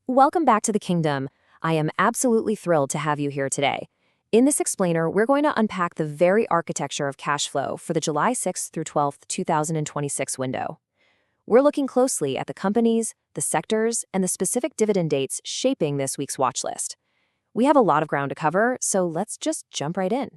Welcome back to the kingdom. I am absolutely thrilled to have you here today. In this explainer, we're going to unpack the very architecture of cash flow for the July 6th through 12th, 2026 window. We're looking closely at the companies, the sectors, and the specific dividend dates shaping this week's watch list. We have a lot of ground to cover, so let's just jump right in.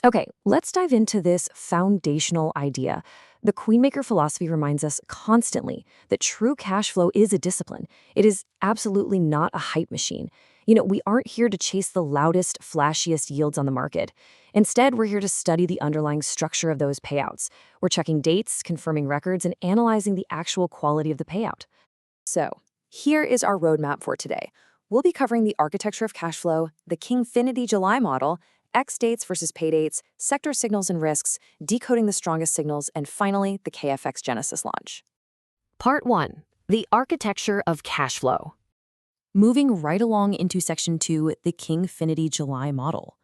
Okay, let's dive into this foundational idea. The Queenmaker philosophy reminds us constantly that true cash flow is a discipline. It is absolutely not a hype machine. We aren't here to chase the loudest, flashiest yields on the market. Instead, we're here to study the underlying structure of those payouts. We're checking dates, confirming records, and analyzing the actual quality of the payout. So, here is our roadmap for today. We'll be covering the architecture of cash flow, the Kingfinity July model, X dates versus pay dates, sector signals and risks, decoding the strongest signals, and finally, the KFX Genesis launch. Part 1. The architecture of cash flow. Moving right along into Section 2, the Kingfinity July model.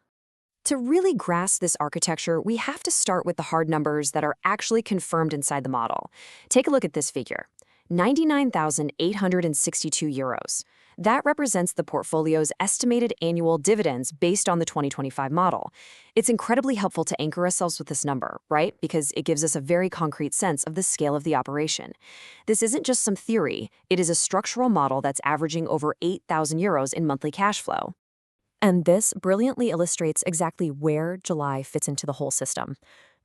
To really grasp this architecture, we have to start with the hard numbers that are actually confirmed inside the model. Take a look at this figure, 99,862 euros. That represents the portfolio's estimated annual dividends based on the 2025 model. It's incredibly helpful to anchor ourselves with this number, right? Because it gives us a very concrete sense of the scale of the operation. This isn't just some theory, it is a structural model that's averaging over 8,000 euros in monthly cash flow. And this brilliantly illustrates exactly where July fits into the whole system.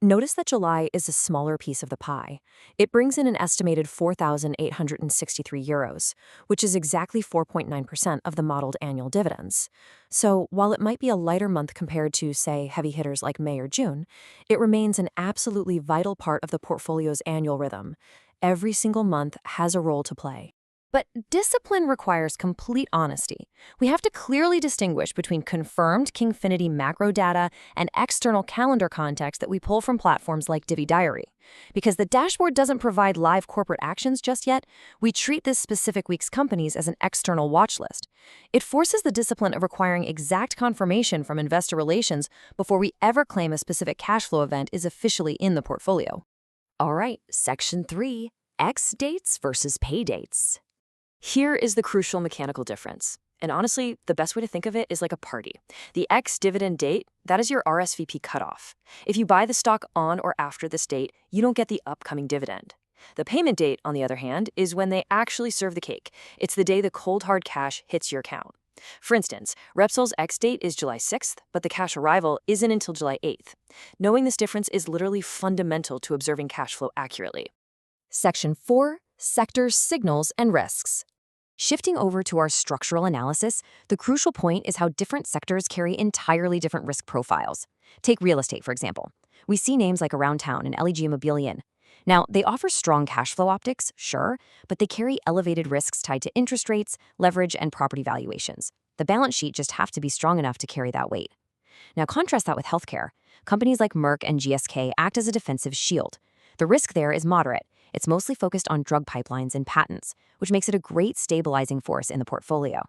Notice that July is a smaller piece of the pie. It brings in an estimated 4,863 euros, which is exactly 4.9% of the modeled annual dividends. So while it might be a lighter month compared to, say, heavy hitters like May or June, it remains an absolutely vital part of the portfolio's annual rhythm. Every single month has a role to play. But discipline requires complete honesty. We have to clearly distinguish between confirmed Kingfinity macro data and external calendar context that we pull from platforms like Divi Diary. Because the dashboard doesn't provide live corporate actions just yet, we treat this specific week's companies as an external watch list. It forces the discipline of requiring exact confirmation from investor relations before we ever claim a specific cash flow event is officially in the portfolio. All right, Section 3, X dates versus pay dates. Here is the crucial mechanical difference. And honestly, the best way to think of it is like a party. The Ex-Dividend date, that is your RSVP cutoff. If you buy the stock on or after this date, you don't get the upcoming dividend. The payment date, on the other hand, is when they actually serve the cake. It's the day the cold hard cash hits your account. For instance, Repsol's X date is July 6th, but the cash arrival isn't until July 8th. Knowing this difference is literally fundamental to observing cash flow accurately. Section 4, Sectors, Signals, and Risks. Shifting over to our structural analysis, the crucial point is how different sectors carry entirely different risk profiles. Take real estate, for example. We see names like Around Town and LEG Immobilien. Now, they offer strong cash flow optics, sure, but they carry elevated risks tied to interest rates, leverage, and property valuations. The balance sheet just have to be strong enough to carry that weight. Now, contrast that with healthcare. Companies like Merck and GSK act as a defensive shield. The risk there is moderate. It's mostly focused on drug pipelines and patents, which makes it a great stabilizing force in the portfolio.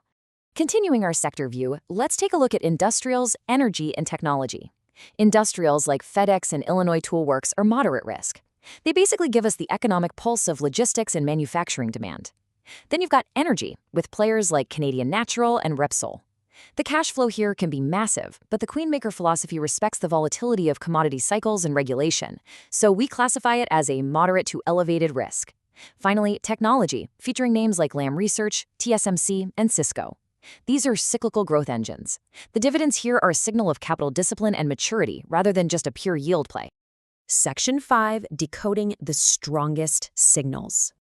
Continuing our sector view, let's take a look at industrials, energy, and technology. Industrials like FedEx and Illinois Toolworks are moderate risk. They basically give us the economic pulse of logistics and manufacturing demand. Then you've got energy, with players like Canadian Natural and Repsol. The cash flow here can be massive, but the Queenmaker philosophy respects the volatility of commodity cycles and regulation, so we classify it as a moderate to elevated risk. Finally, technology, featuring names like Lam Research, TSMC, and Cisco. These are cyclical growth engines. The dividends here are a signal of capital discipline and maturity rather than just a pure yield play. Section 5, Decoding the Strongest Signals.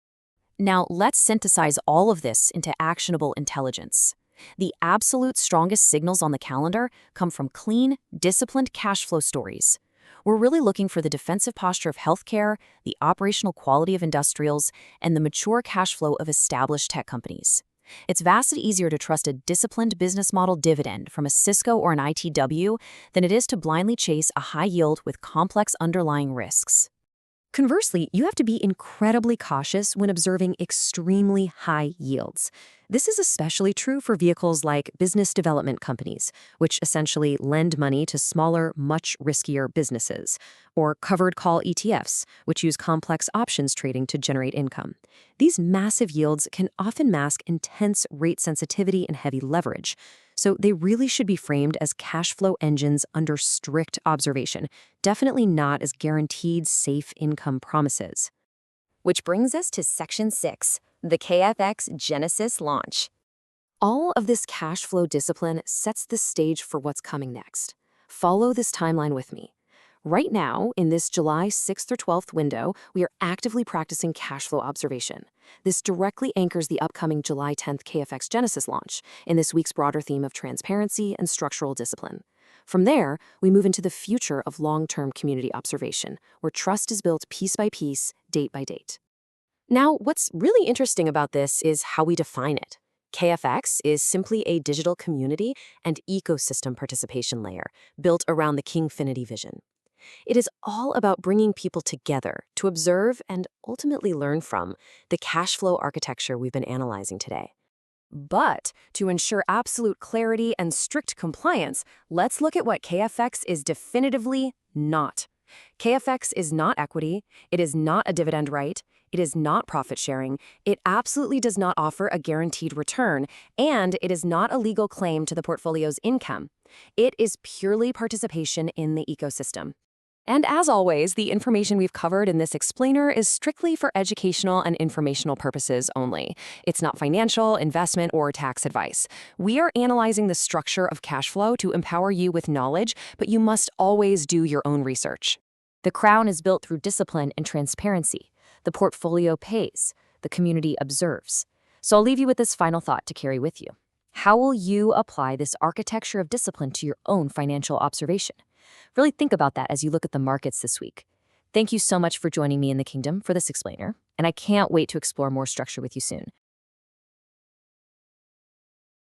Now, let's synthesize all of this into actionable intelligence. The absolute strongest signals on the calendar come from clean, disciplined cash flow stories. We're really looking for the defensive posture of healthcare, the operational quality of industrials, and the mature cash flow of established tech companies. It's vastly easier to trust a disciplined business model dividend from a Cisco or an ITW than it is to blindly chase a high yield with complex underlying risks. Conversely, you have to be incredibly cautious when observing extremely high yields. This is especially true for vehicles like business development companies, which essentially lend money to smaller, much riskier businesses, or covered call ETFs, which use complex options trading to generate income. These massive yields can often mask intense rate sensitivity and heavy leverage, so they really should be framed as cash flow engines under strict observation, definitely not as guaranteed safe income promises. Which brings us to Section 6, the KFX Genesis launch. All of this cash flow discipline sets the stage for what's coming next. Follow this timeline with me. Right now, in this July 6th or 12th window, we are actively practicing cash flow observation. This directly anchors the upcoming July 10th KFX Genesis launch in this week's broader theme of transparency and structural discipline. From there, we move into the future of long-term community observation, where trust is built piece by piece, date by date. Now, what's really interesting about this is how we define it. KFX is simply a digital community and ecosystem participation layer built around the Kingfinity vision. It is all about bringing people together to observe and ultimately learn from the cash flow architecture we've been analyzing today. But to ensure absolute clarity and strict compliance, let's look at what KFX is definitively not. KFX is not equity, it is not a dividend right, it is not profit sharing, it absolutely does not offer a guaranteed return, and it is not a legal claim to the portfolio's income. It is purely participation in the ecosystem. And as always, the information we've covered in this explainer is strictly for educational and informational purposes only. It's not financial, investment, or tax advice. We are analyzing the structure of cash flow to empower you with knowledge, but you must always do your own research. The crown is built through discipline and transparency. The portfolio pays. The community observes. So I'll leave you with this final thought to carry with you. How will you apply this architecture of discipline to your own financial observation? Really think about that as you look at the markets this week. Thank you so much for joining me in the kingdom for this explainer, and I can't wait to explore more structure with you soon.